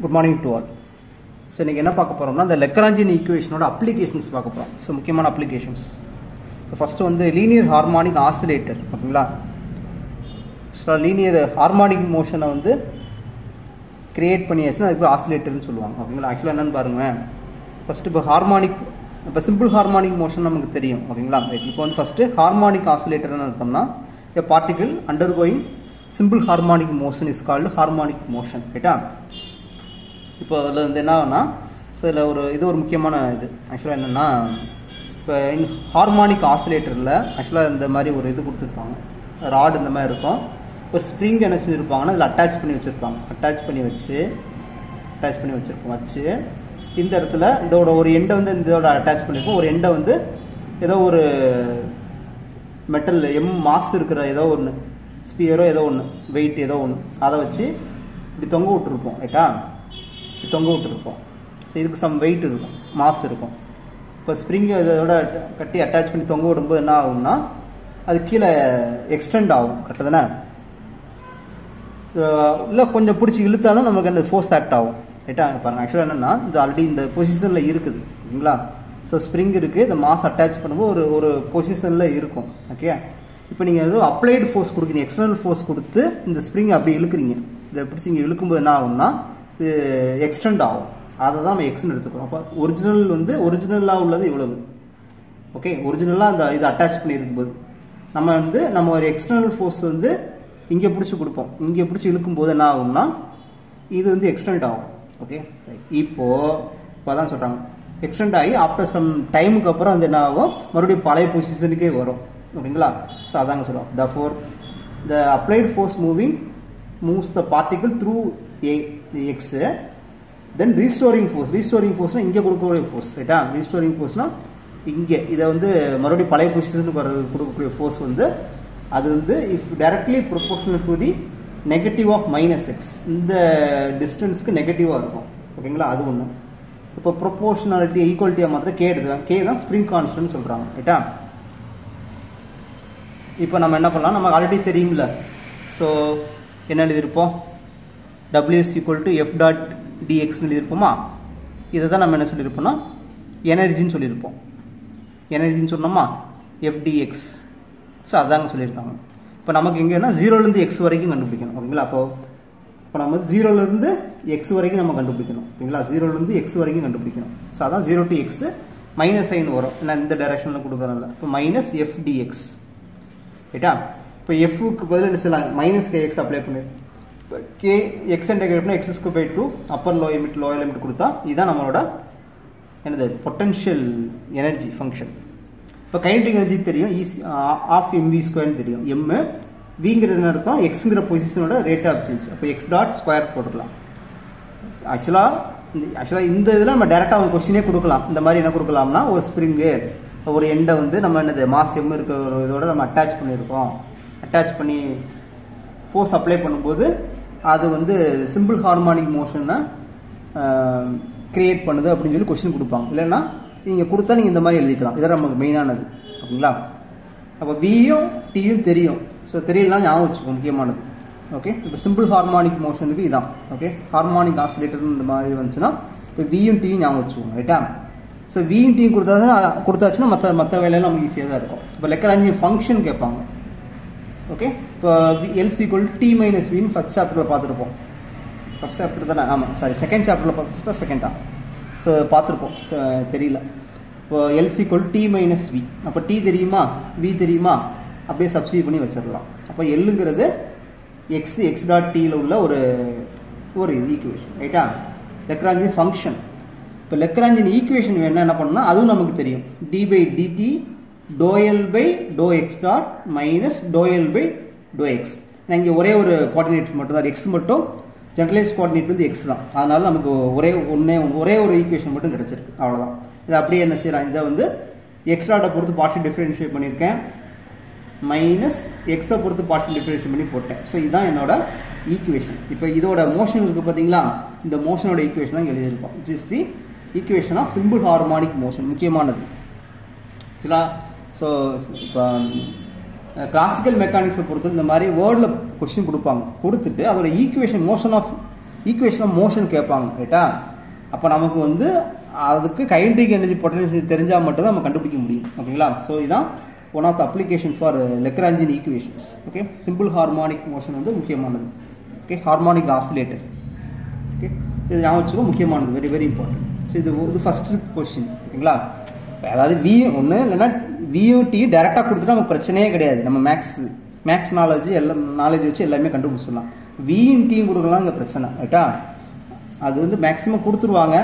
Good morning to all. So, we will talk about the Lagrangian equation applications. So, முக்கியமான applications. So, first one the linear harmonic oscillator. So, linear harmonic motion வந்து create பண்ணியாச்சுன்னா அதுக்கு ஆசிலேட்டர்னு சொல்லுவாங்க. ஓகேங்களா? ஆக்சுவலா என்னன்னு பாருங்க. ஃபர்ஸ்ட் இப்போ ஹார்மோனிக் இப்போ சிம்பிள் ஹார்மோனிக் மோஷன் நமக்கு தெரியும். ஓகேங்களா? இப்போ வந்து ஃபர்ஸ்ட் ஹார்மோனிக் ஆசிலேட்டர்னு அர்த்தம்னா a particle undergoing simple harmonic motion is called harmonic motion. ரைட்டா? இப்போ அதில் வந்து என்ன ஆகுனா ஸோ இதில் இது ஒரு முக்கியமான இது ஆக்சுவலாக என்னென்னா இப்போ ஹார்மோனிக் ஆசிலேட்டரில் ஆக்சுவலாக இந்த மாதிரி ஒரு இது கொடுத்துருப்பாங்க, ராட் இந்த மாதிரி இருக்கும், ஒரு ஸ்ப்ரிங் என்ன செஞ்சுருப்பாங்கன்னா இதில் அட்டாச் பண்ணி வச்சுருப்பாங்க. அட்டாச் பண்ணி வச்சுருப்போம். வச்சு இந்த இடத்துல இதோட ஒரு எண்டை வந்து இதோட அட்டாச் பண்ணியிருப்போம், ஒரு எண்டை வந்து ஏதோ ஒரு மெட்டல் மாஸ் இருக்கிற ஏதோ ஒன்று ஸ்பியரோ ஏதோ ஒன்று வெயிட் ஏதோ ஒன்று அதை வச்சு இப்படி தொங்க விட்டுருப்போம். ரைட்டா? தொங்க விட்டுருப்போம். ஸோ இதுக்கு சம் வெயிட் இருக்கும், மாஸ் இருக்கும். இப்போ ஸ்ப்ரிங் இதோட கட்டி அட்டாச் பண்ணி தொங்க விடும்போது என்ன ஆகும்னா அது கீழே எக்ஸ்டெண்ட் ஆகும். கரெக்டாக தானே? இல்லை கொஞ்சம் பிடிச்சி இழுத்தாலும் நமக்கு அந்த ஃபோர்ஸ் ஆக்ட் ஆகும். ரைட்டா? பாருங்க, ஆக்சுவலாக என்னென்னா இது ஆல்ரெடி இந்த பொசிஷனில் இருக்குது. ஓகேங்களா? ஸோ ஸ்ப்ரிங் இருக்குது, இந்த மாஸ் அட்டாச் பண்ணும்போது ஒரு பொசிஷனில் இருக்கும். ஓகே, இப்போ நீங்கள் அப்ளைடு ஃபோர்ஸ் கொடுக்குறீங்க, எக்ஸ்டர்னல் ஃபோர்ஸ் கொடுத்து இந்த ஸ்ப்ரிங் அப்படி இழுக்கிறீங்க. இதை பிடிச்சி இங்கே இழுக்கும்போது என்ன ஆகும்னா இது எக்ஸ்டெண்ட் ஆகும். அதை தான் நம்ம எக்ஸ்ன்னு எடுத்துக்கிறோம். அப்போ ஒரிஜினலாக உள்ளது இவ்வளவு. ஓகே, ஒரிஜினலாக அந்த இதை அட்டாச் பண்ணியிருக்கும்போது நம்ம ஒரு எக்ஸ்டர்னல் ஃபோர்ஸ் வந்து இங்கே பிடிச்சி கொடுப்போம். இங்கே பிடிச்சி இழுக்கும்போது என்ன ஆகும்னா இது வந்து எக்ஸ்டெண்ட் ஆகும். ஓகே, இப்போ அதான் சொல்கிறாங்க எக்ஸ்டெண்ட் ஆகி ஆஃப்டர் சம் டைமுக்கு அப்புறம் வந்து என்ன ஆகும், மறுபடியும் பழைய பொசிஷனுக்கே வரும். ஓகேங்களா? ஸோ அதாங்க சொல்லுவோம். therefore the applied force moves the particle through x, then restoring force இங்கே கொடுக்கக்கூடிய ஃபோர்ஸ். ரைட்டா? ரீஸ்டோரிங் ஃபோர்ஸ்னா இங்கே இதை வந்து மறுபடியும் பழைய பொசிஷனுக்கு கொடுக்கக்கூடிய ஃபோர்ஸ் வந்து அது வந்து if directly proportional to the negative of -x, இந்த டிஸ்டன்ஸ்க்கு நெகட்டிவாக இருக்கும். ஓகேங்களா? அது ஒன்று. இப்போ ப்ரொபோர்ஷனாலிட்டி ஈக்குவலிட்டியாக மாத்திரம் கே தான் ஸ்ப்ரிங் கான்ஸ்டன்ட் சொல்கிறாங்க. ரைட்டா? இப்போ நம்ம என்ன பண்ணலாம், நமக்கு ஆல்ரெடி தெரியும்ல. ஸோ என்ன எழுதியிருப்போம், W is equal to F dot dx எழுதியிருப்போமா? இதை தான் நம்ம என்ன சொல்லியிருப்போம்னா எனர்ஜின்னு சொல்லியிருப்போம். எனர்ஜின்னு சொன்னோமா F dx. ஸோ அதாங்க சொல்லியிருக்காங்க. இப்போ நமக்கு எங்கன்னா 0லேருந்து x வரைக்கும் கண்டுபிடிக்கணும். ஓகேங்களா? இப்போ நம்ம 0லேருந்து x வரைக்கும் நம்ம கண்டுபிடிக்கணும். ஓகேங்களா? 0லேருந்து x வரைக்கும் கண்டுபிடிக்கணும். ஸோ அதான் 0 to x மைனஸ் சைன் வரும். ஏன்னா இந்த டைரக்ஷனில் கொடுக்குறதுனால இப்போ மைனஸ் F dx. ரைட்டா? இப்போ எஃப்க்கு பதில் என்ன செய்யலாம், மைனஸ் kx அப்ளை பண்ணி K X and x²/2 upper lower limit கொடுத்தா இதுதான் நம்மளோட என்னது பொட்டன்ஷியல் எனர்ஜி ஃபங்க்ஷன். இப்போ கைனடிக் எனர்ஜி தெரியும், ½ mv² தெரியும். எம் விங்கிறது அர்த்தம் எக்ஸுங்கிற பொசிஷனோட ரேட் ஆஃப் சேஞ்ச். அப்போ x டாட் ஸ்கொயர் போட்டுக்கலாம். ஆக்சுவலாக இந்த இதில் நம்ம டேரெக்டாக அவங்க கொஸ்டினே கொடுக்கலாம். இந்த மாதிரி என்ன கொடுக்கலாம்னா ஒரு ஸ்ப்ரிங்கு ஒரு எண்டை வந்து நம்ம என்னது மாஸ் எம் இருக்க ஒரு இதோட நம்ம அட்டாச் பண்ணியிருக்கோம். அட்டாச் பண்ணி ஃபோர்ஸ் அப்ளை பண்ணும்போது அது வந்து சிம்பிள் ஹார்மோனிக் மோஷனை கிரியேட் பண்ணுது அப்படின்னு சொல்லி கொஸ்டின் கொடுப்பாங்க. இல்லைன்னா நீங்கள் கொடுத்தா நீங்கள் இந்த மாதிரி எழுதிக்கலாம். இதான் நமக்கு மெயினானது. ஓகேங்களா? அப்போ வியும் டியும் தெரியும். ஸோ தெரியலாம், ஞாபகம் வச்சுக்கோங்க, முக்கியமானது. ஓகே, இப்போ சிம்பிள் ஹார்மோனிக் மோஷனுக்கு இதான். ஓகே, ஹார்மோனிக் ஆசிலேட்டர் இந்த மாதிரி வந்துச்சுன்னா இப்போ வியும் டியும் ஞாபகம் வச்சுக்கோங்க. ரைட்டா? ஸோ வியும் டியும் கொடுத்தாச்சுன்னா மற்ற வேலையெல்லாம் நமக்கு ஈஸியாக தான் இருக்கும். இப்போ லெக்ராஞ்சியன் ஃபங்க்ஷன் கேட்பாங்க. ஓகே, இப்போ L = t - v ஃபர்ஸ்ட் சாப்டரில் பார்த்துருப்போம். ஃபர்ஸ்ட் சாப்டர் தானே? ஆமாம், சாரி, செகண்ட் சாப்டரில் ஃபர்ஸ்ட்டா செகண்டா? ஸோ பார்த்துருப்போம், தெரியல. இப்போ L = t - v. அப்போ t தெரியுமா, v தெரியுமா, அப்படியே சப்ஸ்டிட்யூட் பண்ணி வச்சிடலாம். அப்போ எல்லுங்கிறது x டாட் டீயில் உள்ள ஒரு ஈக்குவேஷன். ரைட்டா? Lagrangian function. இப்போ லெக்ராஞ்சியன் ஈக்குவேஷன் வேணா என்ன பண்ணணும்னா அதுவும் நமக்கு தெரியும். d/dt ∂L/∂x dot minus ∂L/∂x. நான் இங்கே ஒரே ஒரு கோஆர்டினேட்ஸ் மட்டும் தான், எக்ஸ் மட்டும் ஜெனரலைஸ் கோஆர்டினேட் வந்து எக்ஸ் தான். அதனால நமக்கு ஒரே ஒரு ஈக்குவேஷன் மட்டும் கிடைச்சிருக்கு. அவ்வளோதான். இதை அப்படியே என்ன செய்யலாம், இதை வந்து எக்ஸ் டாட்டை பொறுத்து பார்ஷியல் டிஃபரன்ஷியேட் பண்ணியிருக்கேன், மைனஸ் எக்ஸை பொறுத்து பார்ஷியல் டிஃபரன்ஷியேட் பண்ணி போட்டேன். ஸோ இதுதான் என்னோட ஈக்குவேஷன். இப்போ இதோட மோஷன் இருக்குது பார்த்தீங்களா, இந்த மோஷனோட ஈக்குவேஷன் தான் எழுதியிருக்கோம். It is the equation of simple harmonic motion. முக்கியமானது. ஓகேங்களா? ஸோ இப்போ கிளாசிக்கல் மெக்கானிக்ஸை பொறுத்து இந்த மாதிரி வேர்டில் கொஸ்டின் கொடுப்பாங்க. கொடுத்துட்டு அதோட equation motion of equation of motion கேட்பாங்க ரைட்டா. அப்போ நமக்கு வந்து அதுக்கு கைனடிக் எனர்ஜி பொட்டன்ஷியல் தெரிஞ்சால் மட்டும் தான் நம்ம கண்டுபிடிக்க முடியும் ஓகேங்களா. ஸோ இதுதான் one of the application for Lagrangian equations. Okay, simple harmonic motion வந்து முக்கியமானது. Okay, harmonic oscillator. Okay, so இது ஞாபகம் வச்சுக்கோ, முக்கியமானது, வெரி வெரி இம்பார்ட்டன்ட். ஸோ இது ஃபர்ஸ்ட் கொஸ்டின் ஓகேங்களா. அதாவது வி ஒன்று இல்லைன்னா வியூடி டேரெக்டாக கொடுத்துட்டா நமக்கு பிரச்சனையே கிடையாது. நம்ம மேக்ஸ் நாலேஜ் வச்சு எல்லாமே கண்டுபிடிச்சிடலாம். வியும் டீயும் கொடுக்கலாம் இங்கே பிரச்சனை ரைட்டா. அது வந்து மேக்ஸிமம் கொடுத்துருவாங்க,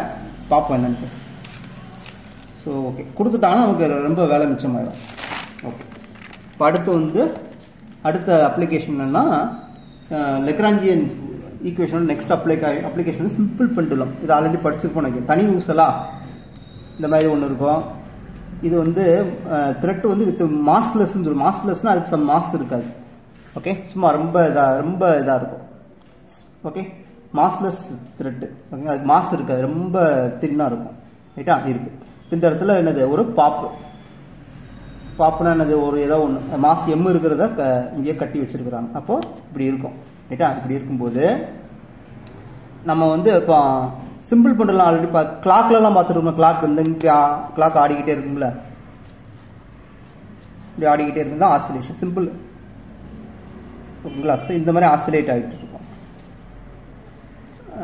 பார்ப்போம் என்னன்ட்டு. ஸோ ஓகே, கொடுத்துட்டாங்கன்னா நமக்கு ரொம்ப வேலை மிச்சமாயிடும். ஓகே, இப்போ அடுத்த அப்ளிகேஷன் என்னன்னா Lagrangian equation. Next application simple pendulum. இது ஆல்ரெடி படிச்சிருப்போம் நினைக்கிறேன். தனி ஊசலா இந்த மாதிரி ஒன்று இருக்கும். இது வந்து த்ரெட் வந்து வித் மாஸ்லெஸ்ன்னு சொல்லுவோம். மாஸ்லெஸ்னால் அதுக்கு சம் மாஸ் இருக்காது. ஓகே, சும்மா ரொம்ப இதாக இருக்கும். Okay, massless thread. ஓகே, அதுக்கு மாஸ் இருக்காது, ரொம்ப தின்னாக இருக்கும் ரைட்டா. இருக்குது இப்போ இந்த இடத்துல என்னது ஒரு பாப்புனா என்னது ஒரு ஏதோ ஒன்று மாஸ் எம் இருக்கிறத இங்கேயே கட்டி வச்சிருக்கிறாங்க. அப்போது இப்படி இருக்கும் ரைட்டா. இப்படி இருக்கும்போது நம்ம வந்து இப்போ சிம்பிள் பெண்டுலம் ஆல்ரெடி கிளாக்லாம் பார்த்துருக்கோம். கிளாக் வந்து கிளாக் ஆடிக்கிட்டே இருக்கும்ல, இப்படி ஆடிக்கிட்டே இருக்கும் தான் ஆசிலேஷன் சிம்பிள் ஓகேங்களா. ஸோ இந்த மாதிரி ஆசிலேட் ஆகிட்டு இருக்கும்.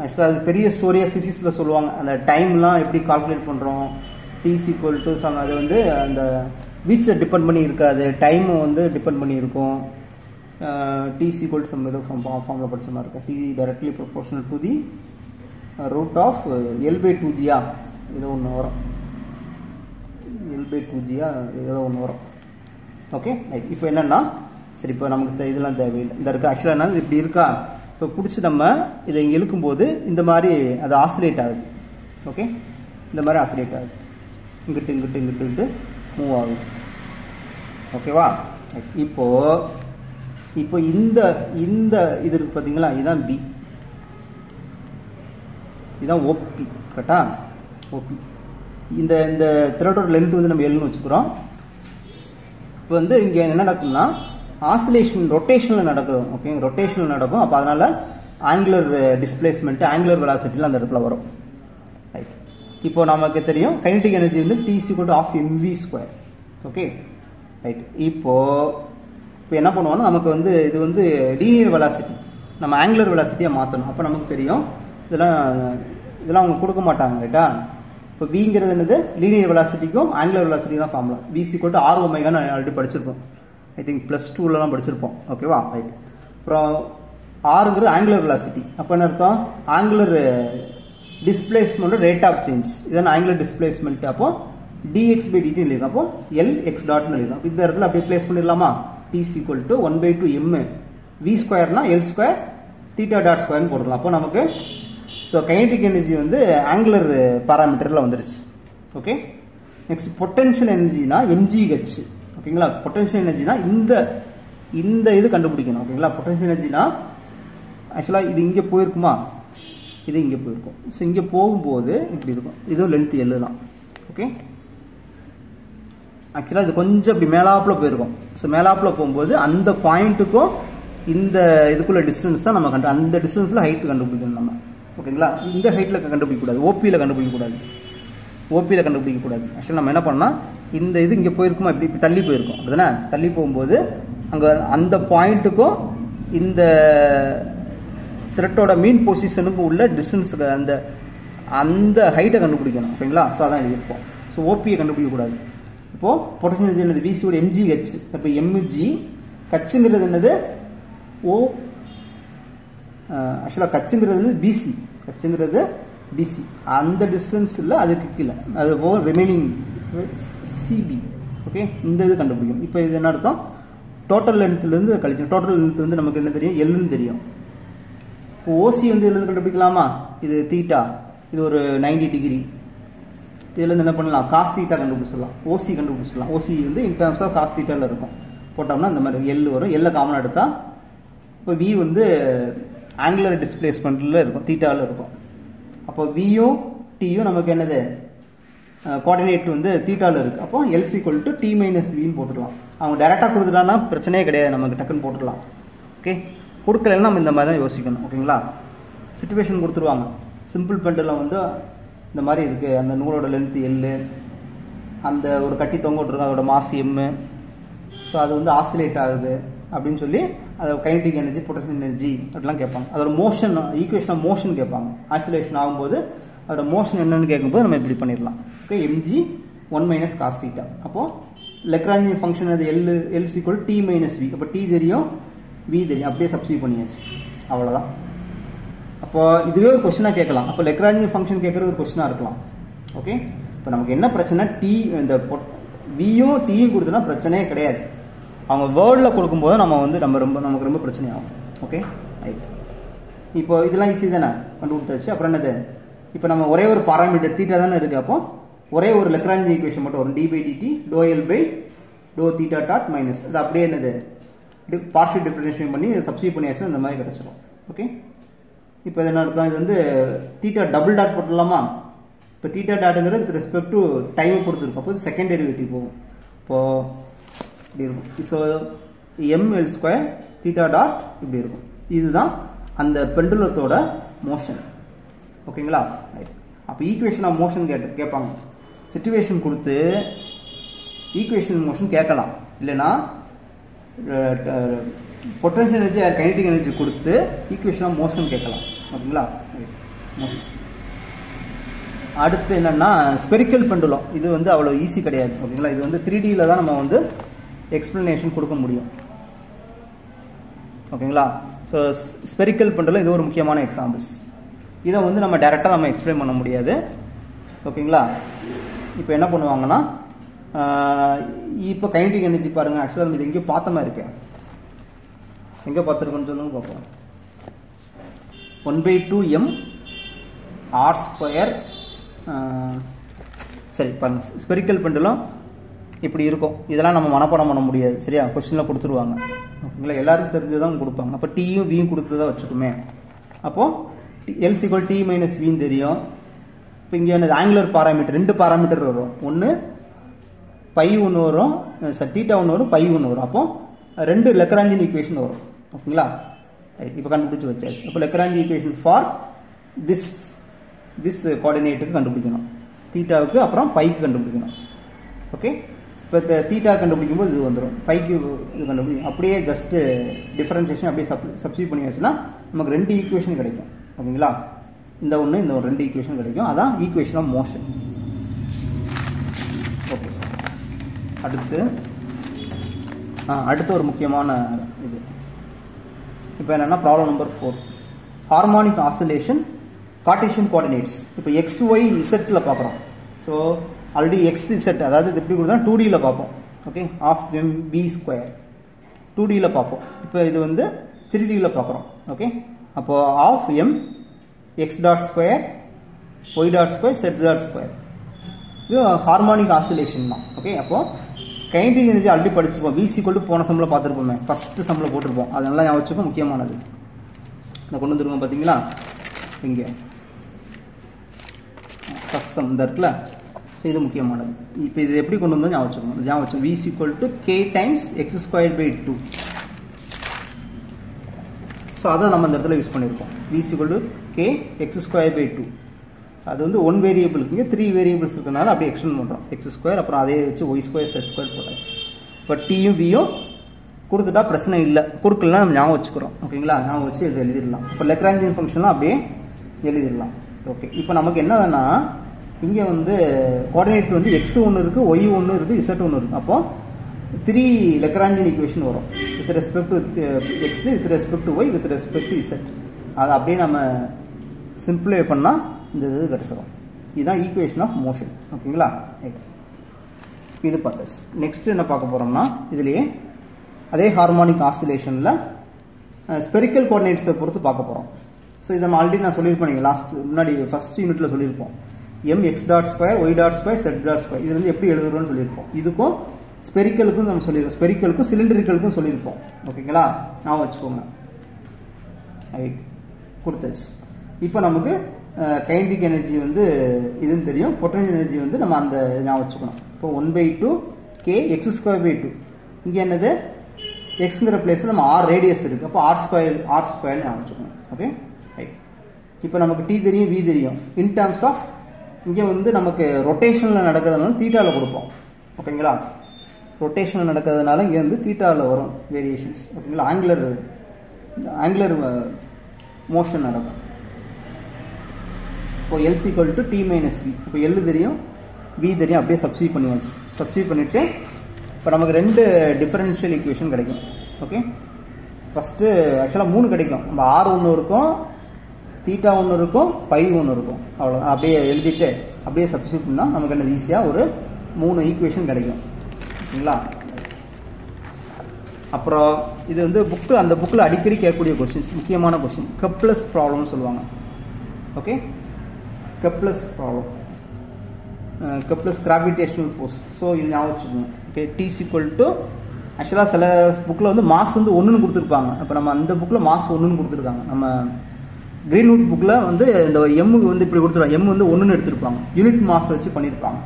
ஆக்சுவலாக அது பெரிய ஸ்டோரியாக ஃபிசிக்ஸில் சொல்லுவாங்க. அந்த டைம்லாம் எப்படி கால்குலேட் பண்ணுறோம், டிஸ் ஈக்குவல் டு சம், அது வந்து அந்த வீச்சை டிபெண்ட் பண்ணி இருக்காது, டைம் வந்து டிபெண்ட் பண்ணி இருக்கும். டிஸ் ஈக்குவல் டு சம் ஏதோ ஃபார்மில் படிச்ச மாதிரி இருக்கும். T directly proportional to the root of L/2G ஏதோ ஒன்று வரும். L/2G ஏதோ ஒன்று வரும். Okay right. இப்போ என்னென்னா சரி, இப்போ நமக்கு இதெல்லாம் தேவையில்லை. இந்த இருக்கா ஆக்சுவலாக என்ன இப்படி இருக்கா. இப்போ பிடிச்சி நம்ம இதை இங்கே இழுக்கும்போது இந்த மாதிரி அது ஆசிலேட் ஆகுது. ஓகே, இந்த மாதிரி ஆசிலேட் ஆகுது, இங்கிட்டு மூவ் ஆகுது. ஓகேவா. இப்போ இந்த இது இருக்கு பார்த்தீங்களா, இதுதான் பி, இதுதான் ஓபி கரெக்டா. ஓபி இந்த த்ரெட்டோட லென்த் வந்து நம்ம எல்னு வச்சுக்கிறோம். இப்போ வந்து இங்கே என்ன நடக்கும்னா ஆசிலேஷன் ரொட்டேஷனில் நடக்குது. ஓகே, ரொட்டேஷனில் நடக்கும். அப்போ அதனால ஆங்குலர் டிஸ்பிளேஸ்மெண்ட், ஆங்குலர் வெலாசிட்டியில் அந்த இடத்துல வரும். ரைட். இப்போ நமக்கு தெரியும் கைனடிக் எனர்ஜி வந்து T = ½ mv². Okay right. இப்போ என்ன பண்ணுவோம்னா நமக்கு வந்து இது வந்து லீனியர் வெலாசிட்டி, நம்ம ஆங்குலர் வெலாசிட்டியை மாற்றணும். அப்போ நமக்கு தெரியும் இதெல்லாம் அவங்க கொடுக்க மாட்டாங்க ரைட்டா. இப்போ விங்கிறது என்னது லீனியர் வெலாசிட்டிக்கும் ஆங்குலர் வெலாசிட்டி தான் ஃபார்முலா. V = r⍵ ஆல்ரெடி படிச்சிருப்போம். ஐ திங்க் +2லலாம் படிச்சிருப்போம். ஓகேவா ரைட். அப்புறம் ஆறுங்கிறது ஆங்குலர் வெலாசிட்டி. அப்போ என்ன அர்த்தம், angular displacement rate of change, இதான் ஆங்குலர் டிஸ்பிளேஸ்மெண்ட். அப்போ dx/dt எழுதிடும். அப்போ Lx எழுதிடும். இந்த இடத்துல அப்படியே பிளேஸ் பண்ணிடலாமா. T = 1/2 m v²னா L² θ·2 போடலாம். அப்போ நமக்கு ஸோ கைனடிக் எனர்ஜி வந்து ஆங்குலர் பாராமீட்டரில் வந்துருச்சு. ஓகே, நெக்ஸ்ட் பொட்டன்ஷியல் எனர்ஜினா mgh. ஓகேங்களா, பொட்டன்ஷியல் எனர்ஜினா இந்த இது கண்டுபிடிக்கணும். ஓகேங்களா, பொட்டன்ஷியல் எனர்ஜினா ஆக்சுவலாக இது இங்கே போயிருக்குமா, இது இங்கே போயிருக்கும். ஸோ இங்கே போகும்போது இப்படி இருக்கும். இதுவும் லென்த் எல்லு தான். ஓகே, ஆக்சுவலாக இது கொஞ்சம் இப்படி மேலாப்பில் போயிருக்கும். ஸோ மேலாப்பில் போகும்போது அந்த பாயிண்ட்டுக்கும் இந்த இதுக்குள்ள டிஸ்டன்ஸ் தான் நம்ம அந்த டிஸ்டன்ஸில் ஹைட் கண்டுபிடிக்கணும் நம்ம. ஓகேங்களா, இந்த ஹைட்டில் கண்டுபிடிக்கக்கூடாது, ஓபியில் கண்டுபிடிக்கக்கூடாது. ஆக்சுவலாக நம்ம என்ன பண்ணால் இந்த இது இங்கே போயிருக்குமா, இப்படி தள்ளி போயிருக்கும் அப்படிதானே. தள்ளி போகும்போது அங்கே அந்த பாயிண்ட்டுக்கும் இந்த த்ரெட்டோட மீன் பொசிஷனுக்கும் உள்ள டிஸ்டன்ஸுக்கு அந்த ஹைட்டை கண்டுபிடிக்கணும். ஓகேங்களா, ஸோ அதான் எழுதியிருப்போம். ஸோ ஓபியை கண்டுபிடிக்கக்கூடாது. இப்போது பொட்டன்ஷியல் எனர்ஜி என்னது, விசியோட mgh. இப்போ mg கச்சுங்கிறது என்னது ஓ, ஆக்சுவலாக கச்சுங்கிறது வந்து பிசி, அந்த டிஸ்டன்ஸில் அதுக்கு கீழே அது போக ரிமைனிங் சிபி. ஓகே, இந்த இது கண்டுபிடிக்கும். இப்போ இது என்ன அர்த்தம், டோட்டல் லென்த்லேருந்து கழிச்சு. டோட்டல் லென்த் வந்து நமக்கு என்ன தெரியும், எல்லுன்னு தெரியும். இப்போ ஓசி வந்து இதுலேருந்து கண்டுபிடிக்கலாமா, இது தீட்டா, இது ஒரு 90 டிகிரி. இதுலேருந்து என்ன பண்ணலாம், காஸ் தீட்டா கண்டுபிடிச்சிடலாம், ஓசி கண்டுபிடிச்சிடலாம். ஓசி வந்து இன் டர்ம்ஸ் ஆஃப் காஸ் தீட்டாவில் இருக்கும். போட்டோம்னா இந்த மாதிரி எல் வரும். எல்லை காமனாக எடுத்தால் இப்போ வி வந்து ஆங்குலர் டிஸ்பிளேஸ்மெண்ட்டில் இருக்கும், தீட்டாவில் இருக்கும். அப்போ வியும் டியும் நமக்கு என்னது கோஆர்டினேட் வந்து தீட்டாவில் இருக்குது. அப்போ L = T - Vன்னு போட்டுக்கலாம். அவங்க டைரெக்டாக கொடுத்துட்டான்னா பிரச்சனையே கிடையாது, நமக்கு டக்குன்னு போட்டுடலாம். ஓகே, கொடுக்கலன்னா நம்ம இந்த மாதிரி தான் யோசிக்கணும். ஓகேங்களா, சிச்சுவேஷன் கொடுத்துருவாங்க. சிம்பிள் பெண்டில் வந்து இந்த மாதிரி இருக்குது, அந்த நூலோட லென்த்து எல்லு, அந்த ஒரு கட்டி தொங்க விட்டுருக்கு, அதோட மாஸ் எம்மு, ஸோ அது வந்து ஆசிலேட் ஆகுது அப்படின்னு சொல்லி அதை கைனடிக் எனர்ஜி, பொட்டன்ஷியல் எனர்ஜி அப்படிலாம் கேட்பாங்க. அதோட மோஷன், ஈக்குவேஷன் ஆஃப் மோஷன் கேட்பாங்க. ஆசிலேஷன் ஆகும்போது அதோட மோஷன் என்னன்னு கேட்கும்போது நம்ம இப்படி பண்ணிடலாம். Okay, mg 1 - cos θ. அப்போது லெக்ராஞ்சியன் ஃபங்க்ஷன் அது எல் ஈக்குவல் t - v. அப்போ t தெரியும், v தெரியும், அப்படியே சப்ஸ்டிட்யூட் பண்ணியாச்சு, அவ்வளோதான். அப்போ இதுவே ஒரு கொஸ்டினாக கேட்கலாம். அப்போ லெக்ராஞ்சியன் ஃபங்க்ஷன் கேட்குறது ஒரு கொஸ்டினாக இருக்கலாம். ஓகே, இப்போ நமக்கு என்ன பிரச்சனை, டி இந்த வியும் டீயும் கொடுத்தனா பிரச்சனையே கிடையாது. அவங்க வேர்டில் கொடுக்கும்போது நம்ம வந்து நமக்கு ரொம்ப பிரச்சனையாகும். Okay, right. இப்போ இதெல்லாம் ஈஸி தானே, கண்டுபிடிச்சாச்சு. அப்புறம் என்னது, இப்போ நம்ம ஒரே ஒரு பாராமீட்டர் தீட்டா தானே இருக்குது. அப்போ ஒரே ஒரு லெக்ராஞ்சி ஈக்குவேஷன் மட்டும் வரும், d/dt ∂L/∂θ மைனஸ், அது அப்படியே என்னது பார்ஷியல் டிஃபரன்ஷியேட் பண்ணி சப்ஸ்டிட்யூட் பண்ணியாச்சுன்னா இந்த மாதிரி கிடச்சிடும். ஓகே, இப்போ இது என்ன அர்த்தம், இது வந்து தீட்டா டபுள் டாட் போட்டுடலாமா? இப்போ தீட்டா டாட்டுங்கிறது வித் ரெஸ்பெக்ட் டு டைமை பொறுத்திருக்கும். அப்போ செகண்ட் டெரிவேட்டிவ் போகும். இப்போது இப்படி இருக்கும். ஸோ mL² தீட்டா டாட் இப்படி இருக்கும். இதுதான் அந்த பெண்டுலத்தோட மோஷன். ஓகேங்களா, ரைட். அப்போ ஈக்குவேஷன் ஆஃப் மோஷன் கேட்பாங்க. சிச்சுவேஷன் கொடுத்து ஈக்குவேஷன் மோஷன் கேட்கலாம், இல்லைன்னா பொட்டன்ஷியல் எனர்ஜி கைனடிக் எனர்ஜி கொடுத்து ஈக்குவேஷன் ஆஃப் மோஷன் கேட்கலாம். ஓகேங்களா, மோஷன். அடுத்து என்னென்னா ஸ்பெரிக்கல் பெண்டுலம். இது வந்து அவ்வளோ ஈஸி கிடையாது. ஓகேங்களா, இது வந்து 3Dயில் தான் நம்ம வந்து எக்ஸ்பிளனேஷன் கொடுக்க முடியும். ஓகேங்களா, ஸோ ஸ்பெரிக்கல் பெண்டுலம் இது ஒரு முக்கியமான எக்ஸாம்பிள்ஸ். இதை வந்து நம்ம டைரெக்டாக நம்ம எக்ஸ்பிளைன் பண்ண முடியாது. ஓகேங்களா, இப்போ என்ன பண்ணுவாங்கன்னா, இப்போ கைனடிக் எனர்ஜி பாருங்கள். ஆக்சுவலாக இது எங்கேயோ பார்த்த மாதிரி இருக்கேன், எங்கே பார்த்துருக்கோன்னு சொல்லுங்க பார்ப்போம். 1/2 m r². சரி பாருங்க, ஸ்பெரிக்கல் பெண்டுலம் இப்படி இருக்கும். இதெல்லாம் நம்ம மனப்பாடம் பண்ண முடியாது, சரியா? கொஸ்டினில் கொடுத்துருவாங்க. ஓகேங்களா, எல்லாருக்கும் தெரிஞ்சு தான் கொடுப்பாங்க. அப்போ டீயும் வியும் கொடுத்து தான் வச்சுக்குமே. அப்போது எல் ஈக்குவல் t - v தெரியும். இப்போ இங்கே என்னது ஆங்குலர் பாராமீட்டர், 2 பாராமீட்டர் வரும். ஒன்று பை ஒன்று வரும், தீட்டா ஒன்று வரும், பை ஒன்று வரும். அப்போ 2 லெக்ராஞ்சியன் ஈக்குவேஷன் வரும். ஓகேங்களா, இப்போ கண்டுபிடிச்சி வச்சாச்சு. அப்போ லெக்ராஞ்சி ஈக்குவேஷன் ஃபார் திஸ் கோஆர்டினேட்டுக்கு கண்டுபிடிக்கணும், தீட்டாவுக்கு, அப்புறம் பைக்கு கண்டுபிடிக்கணும். ஓகே, இப்போ தீட்டா கண்டுபிடிக்கும் போது இது வந்துடும், பைக்கு இது கண்டுபிடிக்கும். அப்படியே ஜஸ்ட்டு டிஃபரன்ஷியேஷன் அப்படியே சப்ஸ்டிட்யூட் பண்ணியாச்சுன்னா நமக்கு 2 ஈக்குவேஷன் கிடைக்கும். ஓகேங்களா, இந்த ஒன்று இந்த 2 ஈக்குவேஷன் கிடைக்கும். அதான் ஈக்குவேஷன் ஆஃப் மோஷன். ஓகே, அடுத்து ஒரு முக்கியமான இது இப்போ என்னென்னா problem number 4, harmonic oscillation Cartesian coordinates. இப்போ எக்ஸ் ஒய் இசட்டில் பார்க்குறோம். ஸோ ஆல்ரெடி எக்ஸ் இசட், அதாவது இது எப்படி கொடுத்தா 2Dயில் பார்ப்போம். ஓகே, ½ mv², 2Dயில் பார்ப்போம். இப்போ இது வந்து 3Dயில் பார்க்குறோம். ஓகே, அப்போது ½ m x.2 y.2 z.2. இது ஹார்மோனிக் ஆசிலேஷன் தான். ஓகே, அப்போது கைனடிக் எனர்ஜி ஆல்ரெடி படிச்சிருப்போம். v = போன சம்மில் பார்த்துருப்போமே, ஃபஸ்ட்டு சம்மில் போட்டிருப்போம். அதெல்லாம் ஞாபகம் வச்சுக்கோ, முக்கியமானது. இந்த கொண்டு வந்துருக்கோம் பார்த்தீங்களா, இங்கே ஃபஸ்ட் சம் இந்த இருக்குல்ல. ஸோ இது முக்கியமானது. இப்போ இது எப்படி கொண்டு வந்தோம் ஞாபகம் வச்சுக்கணும். ஞாபகம் வச்சோம், v = k × x²/2. ஸோ அதை நம்ம இந்த இடத்துல யூஸ் பண்ணியிருக்கோம். v = k x²/2. அது வந்து 1 வேரியபிளுக்கு, இங்கே 3 வேரியபிள்ஸ் இருக்கிறனால அப்படியே எக்ஸ்டெண்ட் பண்ணுறோம். x², அப்புறம் அதே வச்சு y² z² போட்டாச்சு. இப்போ டீயும் வியும் கொடுத்துட்டா பிரச்சனை இல்லை, கொடுக்கலாம் நம்ம ஞாபகம் வச்சுக்கிறோம். ஓகேங்களா, ஞாபகம் வச்சு இது எழுதிடலாம். இப்போ லெக்ராஞ்சியன் ஃபங்க்ஷன்லாம் அப்படியே எழுதிடலாம். ஓகே, இப்போ நமக்கு என்ன வேணா, இங்கே வந்து கோஆர்டினேட் வந்து x ஒன்று இருக்குது, y ஒன்று இருக்குது, z ஒன்று இருக்குது. அப்போ 3 லெக்ராஞ்சியன் ஈக்குவேஷன் வரும், with respect to x, with respect to y, with respect to z. அதை அப்படியே நம்ம சிம்பிளை பண்ணால் இந்த இது கிடச்சிடும். இதுதான் ஈக்குவேஷன் ஆஃப் மோஷன். ஓகேங்களா, இது பார்த்தாச்சு. நெக்ஸ்ட் என்ன பார்க்க போகிறோம்னா, இதுலேயே அதே ஹார்மோனிக் ஆசிலேஷனில் ஸ்பெரிக்கல் கோஆர்டினேட்ஸை பொறுத்து பார்க்க போகிறோம். ஸோ இதை நம்ம ஆல்ரெடி நான் சொல்லியிருப்பேன், நீங்கள் முன்னாடி ஃபஸ்ட் யூனிட்டில் சொல்லியிருப்போம். mx.2 y.2 z.2 இது வந்து எப்படி எழுதுறோன்னு சொல்லியிருப்போம். இதுக்கும் ஸ்பெரிக்கலுக்கும் நம்ம சொல்லியிருக்கோம், ஸ்பெரிக்கலுக்கும் சிலிண்டரிக்கலுக்கும் சொல்லியிருப்போம். ஓகேங்களா, நான் வச்சுக்கோங்க. ரைட், கொடுத்தாச்சு. இப்போ நமக்கு கைனடிக் எனர்ஜி வந்து இதுன்னு தெரியும், பொட்டன்ஷியல் எனர்ஜி வந்து நம்ம அந்த ஞாபகம் வச்சுக்கணும். இப்போ 1/2 k x²/2. இங்கே என்னது, எக்ஸுங்கிற பிளேஸில் நம்ம r ரேடியஸ் இருக்குது. அப்போ r² ஞாபகம் வச்சுக்கணும். Okay, right. இப்போ நமக்கு t தெரியும் v தெரியும் இன் டர்ம்ஸ் ஆஃப் இங்கே வந்து நமக்கு ரொட்டேஷனில் நடக்கிறதுனால தீட்டாவில் கொடுப்போம் ஓகேங்களா. ரொட்டேஷனில் நடக்கிறதுனால இங்கே வந்து தீட்டாவில் வரும் வேரியேஷன்ஸ் ஓகேங்களா. ஆங்குலர் மோஷன் நடக்கும். இப்போ L equal to T minus V. இப்போ எல் தெரியும் வி தெரியும், அப்படியே சப்ஸ்டிட்யூட் பண்ணுவாச்சு. சப்ஸ்டிட்யூட் பண்ணிவிட்டு இப்போ நமக்கு 2 டிஃபரன்ஷியல் ஈக்குவேஷன் கிடைக்கும். ஓகே, ஃபஸ்ட்டு ஆக்சுவலாக 3 கிடைக்கும். நம்ம ஆர் ஒன்று இருக்கும், தீட்டா ஒன்று இருக்கும், பை ஒன்று இருக்கும். அவ்வளோ அப்படியே எழுதிட்டு அப்படியே சப்ஸ்டிட்யூட் பண்ணால் நமக்கு என்ன ஈஸியாக ஒரு 3 ஈக்குவேஷன் கிடைக்கும் ஓகேங்களா. அப்புறம் இது வந்து அந்த புக்கில் அடிக்கடி கேட்கக்கூடிய கொஸ்டின்ஸ், முக்கியமான கொஸ்டின், கெப்லர்ஸ் ப்ராப்ளம்னு சொல்லுவாங்க. Okay, Kepler's problem, Kepler's gravitational force. So இது ஞாபகம் வச்சுக்கோங்க. ஓகே, டி ஈக்குவல் டு ஆக்சுவலாக சில புக்கில் வந்து மாஸ் வந்து 1ன்னு கொடுத்துருப்பாங்க. இப்போ நம்ம அந்த புக்கில் மாஸ் 1ன்னு கொடுத்துருக்காங்க. நம்ம கிரீன்வுட் புக்கில் வந்து இந்த எம்முக்கு வந்து இப்படி கொடுத்துருவாங்க, எம் வந்து 1ன்னு எடுத்திருப்பாங்க, யூனிட் மாஸ் வச்சு பண்ணியிருப்பாங்க.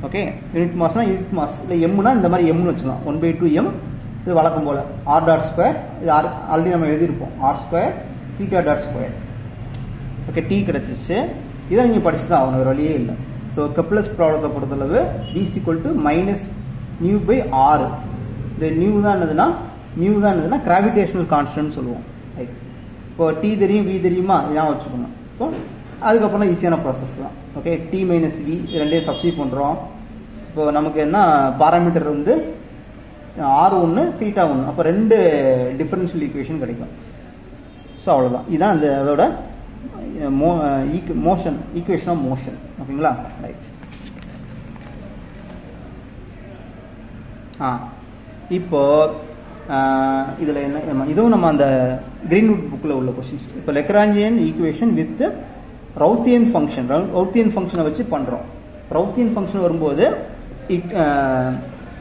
ஓகே, யூனிட் மாஸ்னா யூனிட் மாஸ், இல்லை எம்னா இந்த மாதிரி எம்னு வச்சுக்கலாம். 1/2 எம். இது வழக்கம் போல் ஆர் டாட் ஸ்கொயர். இது ஆல்ரெடி நம்ம எழுதியிருப்போம், R square theta dot square. Okay, T கிடச்சிச்சு. இதை நீங்கள் படிச்சு தான் ஆகணும், வேறு வழியே இல்லை. ஸோ கெப்லர்ஸ் ப்ராப்ளத்தை பொறுத்தளவு v ஈக்குவல் டு -μ/r. இந்த நியூ தான் என்னதுன்னா கிராவிடேஷனல் கான்ஸ்டன்ட் சொல்லுவோம். ரைட், இப்போ டி தெரியும் v தெரியுமா, இதான் வச்சுக்கணும். இப்போ அதுக்கப்புறம் ஈஸியான ப்ராசஸ் தான். ஓகே, டி மைனஸ் வி ரெண்டையும் சப்ஸ்டிட்யூட் பண்ணுறோம். இப்போ நமக்கு என்ன பாராமீட்டர் வந்து r1 θ1, அப்போ 2 டிஃபரன்ஷியல் ஈக்குவேஷன் கிடைக்கும். ஸோ அவ்வளோதான். இதுதான் அந்த அதோட மோஷன், ஈக்குவேஷன் ஆஃப் மோஷன். ஓகேங்களா. ரைட், இப்போ இதில் என்ன, இதுவும் நம்ம அந்த கிரீன்வுட் புக்கில் உள்ள கொஸ்டின்ஸ். இப்போ லெக்ராஞ்சியன் ஈக்குவேஷன் வித் ரவுத்தியன் ஃபங்க்ஷன், ரவுத்தியன் ஃபங்க்ஷனை வச்சு பண்ணுறோம். ரவுத்தியன் ஃபங்க்ஷன் வரும்போது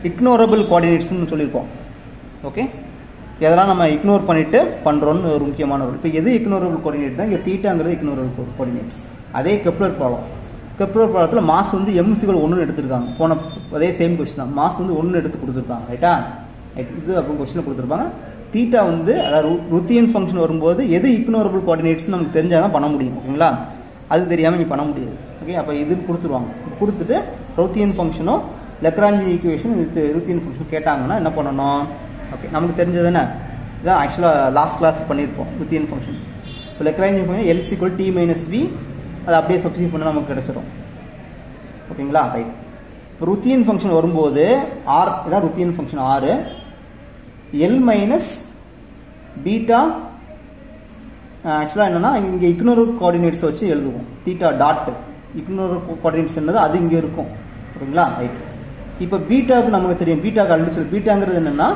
இக்னோரபிள் கோஆர்டினேட்ஸ்னு சொல்லியிருப்போம். ஓகே, இதெல்லாம் நம்ம இக்னோர் பண்ணிட்டு பண்ணுறோன்னு ஒரு முக்கியமான ஒரு. இப்போ எது இக்னோரபிள் கோஆர்டினேட் தான், இங்கே தீட்டாங்கிறது இக்னோரபிள் கோஆர்டினேட்ஸ். அதே கெப்லர் ப்ராப்ளம். கெப்லர் ப்ராப்ளத்தில் மாஸ் வந்து m= 1 எடுத்துருக்காங்க. போன அதே சேம் கொஸ்டின் தான், மாஸ் வந்து 1 எடுத்து கொடுத்துருக்காங்க. ரைட்டா, இது அப்போ கொஸ்டின் கொடுத்துருப்பாங்க. தீட்டா வந்து அதாவது ருத்தியன் ஃபங்க்ஷன் வரும்போது எது இக்னோரபிள் கோஆர்டினேட்ஸ் நமக்கு தெரிஞ்சால் தான் பண்ண முடியும். ஓகேங்களா, அது தெரியாமல் நீ பண்ண முடியாது. ஓகே, அப்போ இது கொடுத்துருவாங்க. கொடுத்துட்டு ரவுத்தியன் ஃபங்க்ஷனும் லெக்ராஞ்சியன் ஈக்குவேஷன் வித் ரூத்தியன் ஃபங்க்ஷன் கேட்டாங்கன்னா என்ன பண்ணணும்? ஓகே, நமக்கு தெரிஞ்சது என்ன, இதான் ஆக்சுவலாக லாஸ்ட் கிளாஸ் பண்ணியிருப்போம். ரூத்தியன் ஃபங்க்ஷன் இப்போ Lagrangian function L equal T minus V, அதை அப்படியே சப்ஸ்டிட்யூட் பண்ணால் நமக்கு கிடச்சிடும். ஓகேங்களா. ரைட், இப்போ ரூத்தியன் ஃபங்க்ஷன் வரும்போது ஆர், இதான் Routhian function R, L minus beta. ஆக்சுவலாக என்னென்னா இங்கே இக்னோரபிள் கோஆர்டினேட்ஸை வச்சு எழுதுவோம். தீட்டா டாட் இக்னோரபிள் கோஆர்டினேட்ஸ் என்னது அது இங்கே இருக்கும். ஓகேங்களா. ரைட், இப்போ பீட்டாவுக்கு நமக்கு தெரியும், பீட்டாக்கு ஆல்ரெடி சொல்லி, பீட்டாங்கிறது என்னென்னா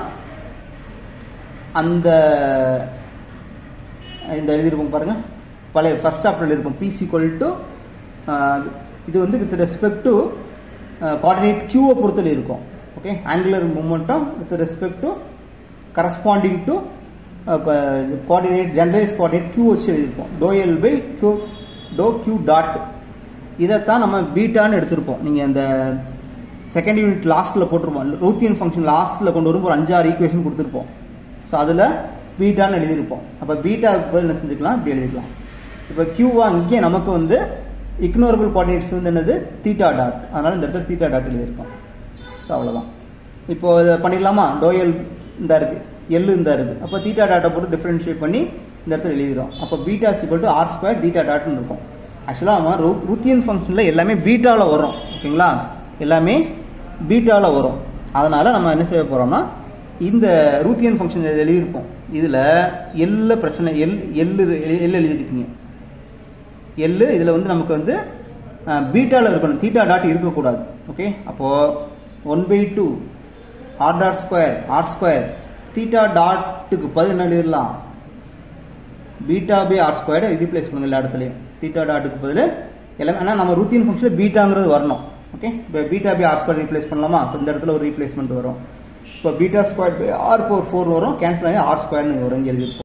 அந்த இந்த எழுதியிருப்போம் பாருங்கள், பழைய ஃபர்ஸ்ட் சாப்டரில் இருக்கும். பி ஈக்குவல் டு இது வந்து வித் ரெஸ்பெக்ட் டு கோஆர்டினேட் கியூவை பொறுத்தல இருக்கும். Okay, angular momentum with respect to corresponding to coordinate, generalise coordinate Q வச்சு எழுதியிருப்போம். Doe L by Q doe Q dot. இதைத்தான் நம்ம பீட்டான்னு எடுத்திருப்போம். நீங்கள் அந்த செகண்ட் யூனிட் லாஸ்ட்டில் போட்டிருப்போம். ரூத்தியன் ஃபங்க்ஷன் லாஸ்ட்டில் கொண்டு வரும் ஒரு 5-6 ஈக்குவேஷன் கொடுத்துருப்போம். ஸோ அதில் பீட்டான்னு எழுதியிருப்போம். அப்போ பீட்டாவுக்கு பதில் என்ன செஞ்சுக்கலாம், இப்படி எழுதிக்கலாம். இப்போ கியூவா இங்கே நமக்கு வந்து இக்னோரபிள் கோஆர்டினேட்ஸ் வந்து என்னது தீட்டா டாட், அதனால் இந்த இடத்துல தீட்டா டாட் எழுதியிருக்கோம். ஸோ அவ்வளோதான். இப்போ இதை பண்ணிடலாமா, டோயல் இந்த இருக்குது, எல் இந்த இருக்குது. அப்போ தீட்டா டாட்டை போட்டு டிஃப்ரென்ஷியேட் பண்ணி இந்த இடத்துல எழுதிடும். அப்போ beta equal to R square theta டாட்னு இருக்கும். ஆக்சுவலாக ரூத்தியன் ஃபங்க்ஷனில் எல்லாமே பீட்டாவில் வரும். ஓகேங்களா, எல்லாமே பீட்டாவில் வரும். அதனால் நம்ம என்ன செய்ய போகிறோம்னா இந்த ரூத்தியன் ஃபங்க்ஷன் எழுதியிருப்போம். இதில் எல்ல பிரச்சனை, எல் எழுதிருக்கீங்க. எல் இதில் வந்து நமக்கு வந்து பீட்டாவில் இருக்கணும், தீட்டா டாட் இருக்கக்கூடாது. ஓகே, அப்போது 1/2 R dot square R square theta டாட்டுக்கு பதில் என்ன எழுதிடலாம், பீட்டா பை ஆர் ஸ்கொயர்டை ரீப்ளேஸ் பண்ணுங்க எல்லா இடத்துலையும். தீட்டா டாட்டுக்கு பதில் எல்லாமே, ஆனால் நம்ம ரூத்தியன் ஃபங்க்ஷனில் பீட்டாங்கிறது வரணும். ஓகே, இப்போ beta by r square replace பண்ணலாமா? இப்போ இந்த இடத்துல ஒரு ரீப்ளேஸ்மெண்ட் வரும். இப்போ beta square by r power 4 வரும், கேன்சல் ஆகி ஆர் ஸ்கொயர்னு வரும், இங்கே எழுதிருப்போம்.